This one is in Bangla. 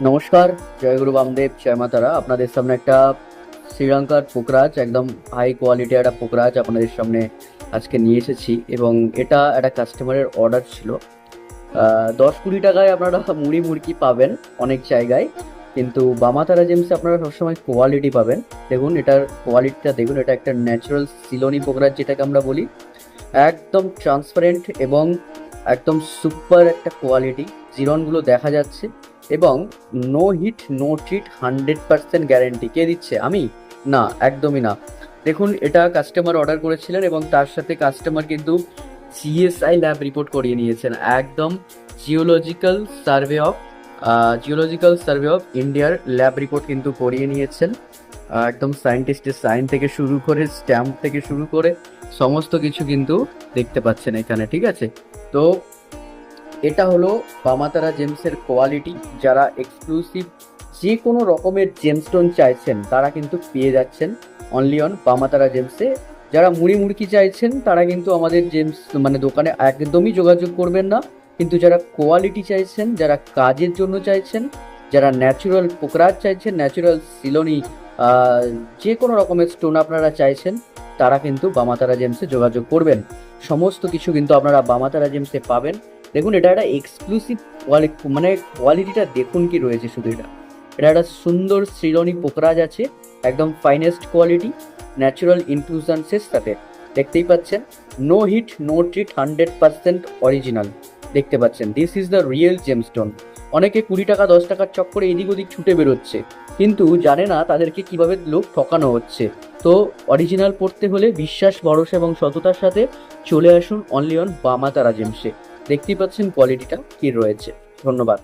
নমস্কার, জয়গুরু বামদেব, জয় মাতারা। আপনাদের সামনে একটা শ্রীলঙ্কার পোকরাজ, একদম হাই কোয়ালিটি একটা পোকরাজ আপনাদের সামনে আজকে নিয়ে এসেছি। এবং এটা একটা কাস্টমারের অর্ডার ছিল। 10-20 টাকায় আপনারা মুড়ি মুড়কি পাবেন অনেক জায়গায়, কিন্তু বামাতারা জেমসে আপনারা সবসময় কোয়ালিটি পাবেন। দেখুন এটার কোয়ালিটিটা দেখুন, এটা একটা ন্যাচারাল সিলোনি পোকরাজ যেটাকে আমরা বলি। একদম ট্রান্সপারেন্ট এবং একদম সুপার একটা কোয়ালিটি, জিরনগুলো দেখা যাচ্ছে। এবং no heat no treat, 100% guarantee. কে দিচ্ছে? আমি? না, একদমই না। দেখুন এটা কাস্টমার অর্ডার করেছিলেন এবং তার সাথে কাস্টমার কিন্তু জিএসআই ল্যাব রিপোর্ট করিয়ে নিয়েছেন। একদম জিওলজিক্যাল সার্ভে অফ ইন্ডিয়ার ল্যাব রিপোর্ট কিন্তু করিয়ে নিয়েছেন। একদম সায়েন্টিস্টের সাইন থেকে শুরু করে, স্ট্যাম্প থেকে শুরু করে সমস্ত কিছু কিন্তু দেখতে পাচ্ছেন এখানে, ঠিক আছে? তো এটা হলো বামাতারা জেমসের কোয়ালিটি। যারা এক্সক্লুসিভ যে কোনো রকমের জেমস্টোন চাইছেন তারা কিন্তু পেয়ে যাচ্ছেন অনলি অন বামাতারা জেমসে। যারা মুড়ি মুড়কি চাইছেন তারা কিন্তু আমাদের জেমস দোকানে একদমই যোগাযোগ করবেন না। কিন্তু যারা কোয়ালিটি চাইছেন, যারা কাজের জন্য চাইছেন, যারা ন্যাচুরাল পোকরাজ চাইছেন, ন্যাচুরাল সিলোনি, যে কোনো রকমের স্টোন আপনারা চাইছেন, তারা কিন্তু বামাতারা জেমসে যোগাযোগ করবেন। সমস্ত কিছু কিন্তু আপনারা বামাতারা জেমসে পাবেন। দেখুন এটা একটা এক্সক্লুসিভ কোয়ালিটিটা দেখুন কি রয়েছে। শুধু এটা একটা সুন্দর শ্রীলনি পোকরাজ আছে, একদম ফাইনেস্ট কোয়ালিটি, ন্যাচারাল ইনফিউশনসের সাথে। দেখতেই পাচ্ছেন, no heat no treat, 100% original. দেখতে পাচ্ছেন, this is the real gemstone. অনেকে 20 টাকা 10 টাকার চক্করে এদিক ওদিক ছুটে বেরোচ্ছে, কিন্তু জানে না তাদেরকে কিভাবে লোক ঠকানো হচ্ছে। তো অরিজিনাল পড়তে হলে বিশ্বাস, ভরসা এবং সততার সাথে চলে আসুন অনলি অন বামাতারা জেমসে। দেখতেই পাচ্ছেন কোয়ালিটিটা কি রয়েছে। ধন্যবাদ।